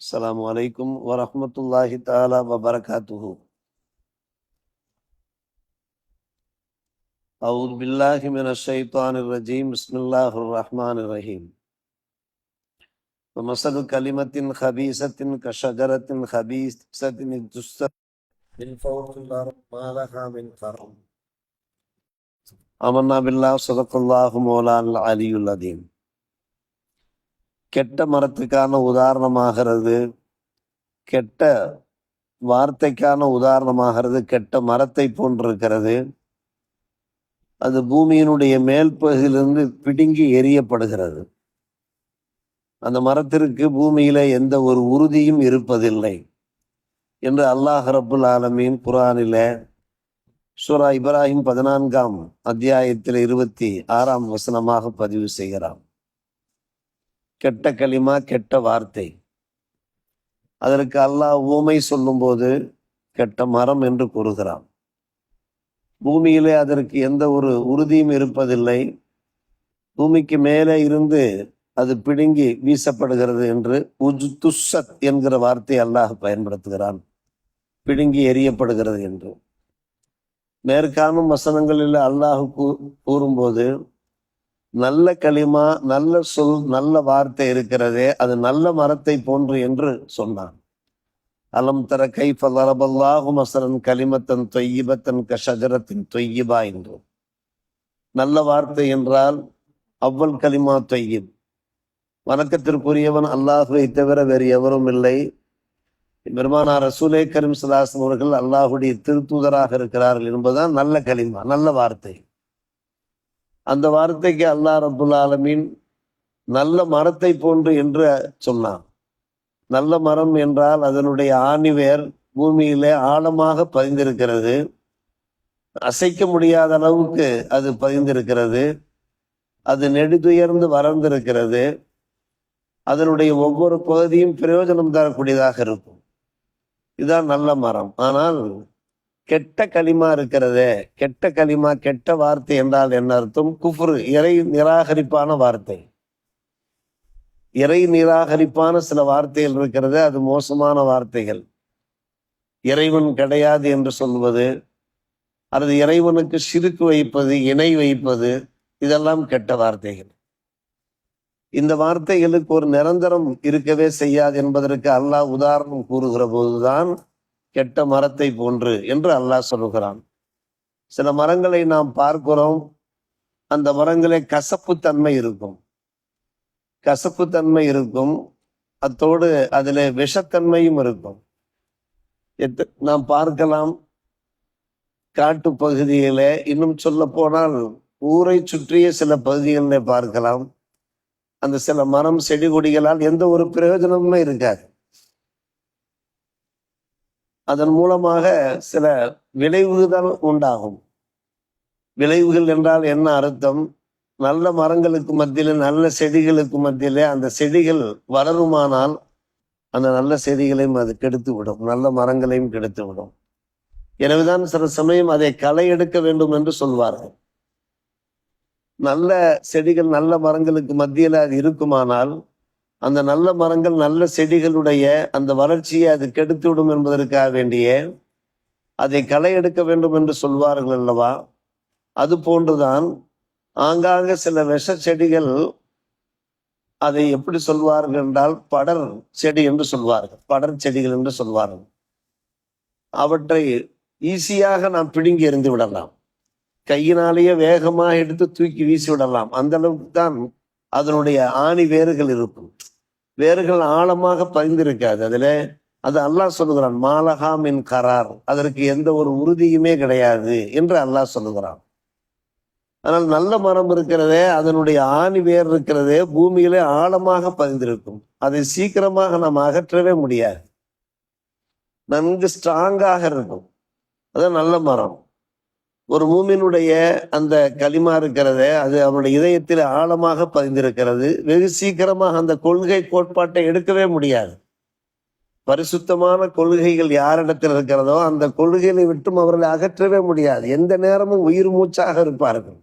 السلام عليكم ورحمة الله تعالى وبركاته. أعوذ بالله من الشيطان الرجيم. بسم الله الرحمن الرحيم. ومثل كلمة خبيثة كشجرة خبيثة اجتثت من فوق الأرض ما لها من قرار. آمنا بالله صدق الله مولانا العلي العظيم. கெட்ட மரத்துக்கான உதாரணமாகிறது, கெட்ட வார்த்தைக்கான உதாரணமாகிறது கெட்ட மரத்தை போன்றிருக்கிறது. அது பூமியினுடைய மேல் பகுதியிலிருந்து பிடுங்கி எரியப்படுகிறது. அந்த மரத்திற்கு பூமியில எந்த ஒரு உறுதியும் இருப்பதில்லை என்று அல்லாஹ் ரப்புல் ஆலமீன் குர்ஆனில சூரா இப்ராஹிம் 14ஆம் அத்தியாயத்தில் 26ஆம் வசனமாக பதிவு செய்கிறான். கெட்ட கலிமா, கெட்ட வார்த்தை, அதற்கு அல்லாஹ் ஊமை சொல்லும்போது கெட்ட மரம் என்று கூறுகிறான். பூமியிலே அதற்கு எந்த ஒரு உறுதியும் இருப்பதில்லை. பூமிக்கு மேலே இருந்து அது பிடுங்கி வீசப்படுகிறது என்று உஜ்துஸ்ஸத் என்கிற வார்த்தை அல்லாஹ் பயன்படுத்துகிறான். பிடுங்கி எரியப்படுகிறது என்று. மேற்காணும் வசனங்களில் அல்லாஹ் கூறும்போது நல்ல களிமா, நல்ல சொல், நல்ல வார்த்தை இருக்கிறதே அது நல்ல மரத்தை போன்று என்று சொன்னான். அலம் தர கைஃப ضربல்லாஹு மஸலன் கலிமத்தன் தொய்யிபத்தன் கஷஜரத்தின் தொய்யிபா என்று. நல்ல வார்த்தை என்றால் அவ்வல் கலிமா தொய்யிப், வணக்கத்திற்குரியவன் அல்லாஹுவை தவிர வேறு எவரும் இல்லை. பெருமானார் ரசூலே கரீம் ஸல்லல்லாஹு அலைஹி வஸல்லம் அவர்கள் அல்லாஹுடைய திருத்தூதராக இருக்கிறார்கள் என்பதுதான் நல்ல கலிமா, நல்ல வார்த்தை. அந்த வார்த்தைக்கு அல்லாஹ் ரப்புல் ஆலமீன் நல்ல மரத்தை போன்று என்று சொன்னான். நல்ல மரம் என்றால் அதனுடைய ஆணிவேர் பூமியிலே ஆழமாக பதிந்திருக்கிறது. அசைக்க முடியாத அளவுக்கு அது பதிந்திருக்கிறது. அது நெடுதுயர்ந்து வளர்ந்திருக்கிறது. அதனுடைய ஒவ்வொரு பகுதியும் பிரயோஜனம் தரக்கூடியதாக இருக்கும். இதுதான் நல்ல மரம். ஆனால் கெட்ட களிமா இருக்கிறதே, கெட்ட களிமா, கெட்ட வார்த்தை என்றால் என்ன அர்த்தம்? குஃப்ரு, இறை நிராகரிப்பான வார்த்தை. இறை நிராகரிப்பான சில வார்த்தைகள் இருக்கிறது, அது மோசமான வார்த்தைகள். இறைவன் கிடையாது என்று சொல்வது, அல்லது இறைவனுக்கு ஷிர்க் வைப்பது, இணை வைப்பது, இதெல்லாம் கெட்ட வார்த்தைகள். இந்த வார்த்தைகளுக்கு ஒரு நிரந்தரம் இருக்கவே செய்யாது என்பதற்கு அல்லாஹ் உதாரணம் கூறுகிற போதுதான் கெட்ட மரத்தை போன்று என்று அல்லாஹ் சொல்லுகிறான். சில மரங்களை நாம் பார்க்கிறோம், அந்த மரங்களே கசப்புத்தன்மை இருக்கும், கசப்புத்தன்மை இருக்கும், அத்தோடு அதில் விஷத்தன்மையும் இருக்கும். நாம் பார்க்கலாம் காட்டு பகுதியில, இன்னும் சொல்ல போனால் ஊரை சுற்றிய சில பகுதிகளிலே பார்க்கலாம். அந்த சில மரம் செடி கொடிகளால் எந்த ஒரு பிரயோஜனமுமே இருக்காது. அதன் மூலமாக சில விளைவுகள் உண்டாகும். விளைவுகள் என்றால் என்ன அர்த்தம்? நல்ல மரங்களுக்கு மத்தியில, நல்ல செடிகளுக்கு மத்தியிலே அந்த செடிகள் வளருமானால் அந்த நல்ல செடிகளையும் அது கெடுத்து விடும், நல்ல மரங்களையும் கெடுத்து விடும். எனவேதான் சில சமயம் அதை களை எடுக்க வேண்டும் என்று சொல்வார்கள். நல்ல செடிகள் நல்ல மரங்களுக்கு மத்தியில அது இருக்குமானால் அந்த நல்ல மரங்கள் நல்ல செடிகளுடைய அந்த வளர்ச்சியை அது கெடுத்து விடும் என்பதற்காக வேண்டிய அதை களை எடுக்க வேண்டும் என்று சொல்வார்கள் அல்லவா? அது போன்றுதான் ஆங்காங்க சில விஷ செடிகள், அதை எப்படி சொல்வார்கள் என்றால் படர் செடி என்று சொல்வார்கள், படர் செடிகள் என்று சொல்வார்கள். அவற்றை ஈஸியாக நாம் பிடுங்கி எறிந்து விடலாம், கையினாலேயே வேகமாக எடுத்து தூக்கி வீசி விடலாம். அந்த அளவுக்கு தான் அதனுடைய ஆணி வேர்கள் இருக்கும். வேர்கள் ஆழமாக பதிந்திருக்காது அதுல. அது அல்லாஹ் சொல்லுகிறான், மாலஹா மின் கரார், அதற்கு எந்த ஒரு உறுதியுமே கிடையாது என்று அல்லாஹ் சொல்லுகிறான். ஆனால் நல்ல மரம் இருக்கிறதே, அதனுடைய ஆணி வேர் இருக்கிறதே பூமியிலே ஆழமாக பதிந்திருக்கும். அதை சீக்கிரமாக நாம் அகற்றவே முடியாது, நன்கு ஸ்ட்ராங்காக இருக்கும். அதான் நல்ல மரம். ஒரு மூமினுடைய அந்த களிமா இருக்கிறதே, அது அவனுடைய இதயத்தில் ஆழமாக பதிந்திருக்கிறது. வெகு சீக்கிரமாக அந்த கொள்கை கோட்பாட்டை எடுக்கவே முடியாது. பரிசுத்தமான கொள்கைகள் யாரிடத்தில் இருக்கிறதோ அந்த கொள்கைகளை விட்டும் அவர்களை அகற்றவே முடியாது. எந்த நேரமும் உயிர் மூச்சாக இருப்பார்கள்.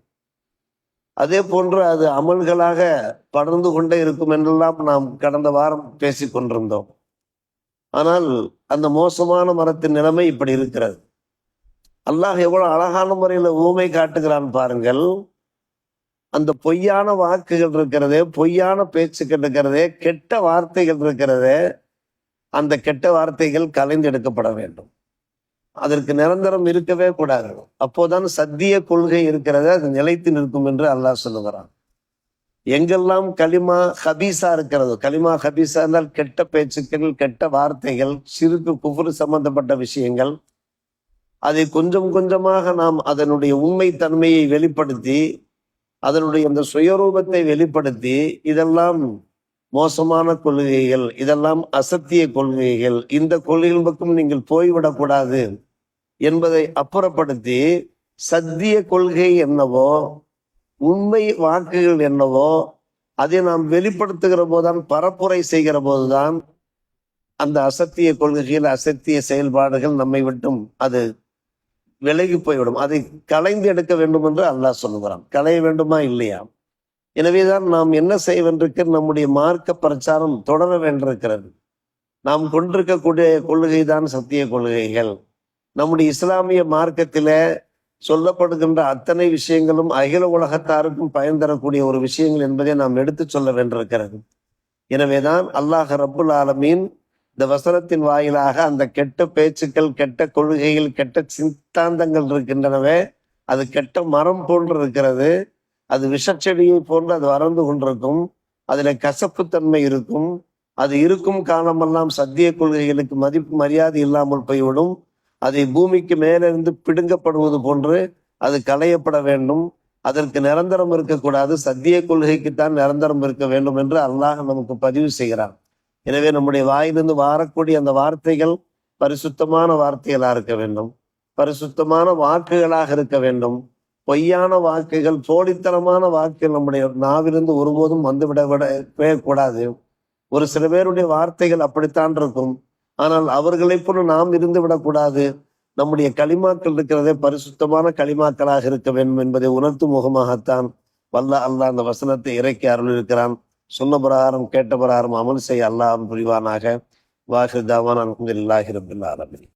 அதே போன்று அது அமல்களாக படர்ந்து கொண்டே இருக்கும் என்றெல்லாம் நாம் கடந்த வாரம் பேசி கொண்டிருந்தோம். ஆனால் அந்த மோசமான மரத்தின் நிலைமை இப்படி இருக்கிறது. அல்லாஹ் எவ்வளவு அழகான முறையில ஊமை காட்டுகிறான் பாருங்கள். அந்த பொய்யான வாக்குகள் இருக்கிறதே, பொய்யான பேச்சுக்கள் இருக்கிறதே, கெட்ட வார்த்தைகள் இருக்கிறதே, அந்த கெட்ட வார்த்தைகள் கலைந்து எடுக்கப்பட வேண்டும். அதற்கு நிரந்தரம் இருக்கவே கூடாது. அப்போதான் சத்திய கொள்கை இருக்கிறது, அது நிலைத்து நிற்கும் என்று அல்லாஹ் சொல்லுகிறான். எங்கெல்லாம் கலிமா ஹபீஸா இருக்கிறதோ, கலிமா ஹபீஸா இருந்தால் கெட்ட பேச்சுக்கள், கெட்ட வார்த்தைகள், சிறுக்கு குஃப்ரு சம்பந்தப்பட்ட விஷயங்கள், அதை கொஞ்சம் கொஞ்சமாக நாம் அதனுடைய உண்மை தன்மையை வெளிப்படுத்தி, அதனுடைய அந்த சுயரூபத்தை வெளிப்படுத்தி, இதெல்லாம் மோசமான கொள்கைகள், இதெல்லாம் அசத்திய கொள்கைகள், இந்த கொள்கைகள் பக்கம் நீங்கள் போய்விடக்கூடாது என்பதை அப்புறப்படுத்தி, சத்திய கொள்கை என்னவோ, உண்மை வாக்குகள் என்னவோ, அதை நாம் வெளிப்படுத்துகிற போதுதான், பரப்புரை செய்கிற போதுதான் அந்த அசத்திய கொள்கைகள், அசத்திய செயல்பாடுகள் நம்மை விட்டும் அது விலகி போய்விடும். அதை களைந்து எடுக்க வேண்டும் என்று அல்லாஹ் சொல்லுகிறான். களைய வேண்டுமா இல்லையா? எனவேதான் நாம் என்ன செய்ய வேண்டியிருக்க, நம்முடைய மார்க்க பிரச்சாரம் தொடர வேண்டியிருக்கிறது. நாம் கொண்டிருக்கக்கூடிய கொள்கை தான் சத்திய கொள்கைகள். நம்முடைய இஸ்லாமிய மார்க்கத்தில சொல்லப்படுகின்ற அத்தனை விஷயங்களும் அகில உலகத்தாருக்கும் பயன் தரக்கூடிய ஒரு விஷயங்கள் என்பதை நாம் எடுத்து சொல்ல வேண்டியிருக்கிறது. எனவேதான் அல்லாஹ் ரப்புல் ஆலமீன் இந்த வசனத்தின் வாயிலாக அந்த கெட்ட பேச்சுக்கள், கெட்ட கொள்கைகள், கெட்ட சித்தாந்தங்கள் இருக்கின்றனவே, அது கெட்ட மரம் போன்று இருக்கிறது, அது விஷச்செடியை போன்று அது வளர்ந்து கொண்டிருக்கும், அதுல கசப்புத்தன்மை இருக்கும், அது இருக்கும் காலமெல்லாம் சத்திய கொள்கைகளுக்கு மதிப்பு மரியாதை இல்லாமல் போய்விடும், அதை பூமிக்கு மேலிருந்து பிடுங்கப்படுவது போன்று அது களையப்பட வேண்டும், அதற்கு நிரந்தரம் இருக்கக்கூடாது, சத்திய கொள்கைக்குத்தான் நிரந்தரம் இருக்க வேண்டும் என்று அல்லாஹ் நமக்கு பதிவு செய்கிறான். எனவே நம்முடைய வாயிலிருந்து வரக்கூடிய அந்த வார்த்தைகள் பரிசுத்தமான வார்த்தைகளா இருக்க வேண்டும், பரிசுத்தமான வாக்குகளாக இருக்க வேண்டும். பொய்யான வாக்குகள், போலித்தனமான வாக்குகள் நம்முடைய நாவிலிருந்து ஒருபோதும் வந்துவிடவே கூடாது. ஒரு சில பேருடைய வார்த்தைகள் அப்படித்தான் இருக்கும், ஆனால் அவர்களை போல நாம் இருந்து விடக்கூடாது. நம்முடைய களிமாக்கள் இருக்கிறதே பரிசுத்தமான களிமாக்களாக இருக்க வேண்டும் என்பதை உணர்த்தும் முகமாகத்தான் வல்ல அல்லாஹ் அந்த வசனத்தை இறக்கி அருள் இருக்கிறான். சொன்ன பிரகாரம் கேட்ட பிரகாரம் அமல் செய்ய அல்லாஹ் புரிவானாக. வாஹிர் தாவான் அல்ஹம்துலில்லாஹி ரப்பில் ஆலமீன்.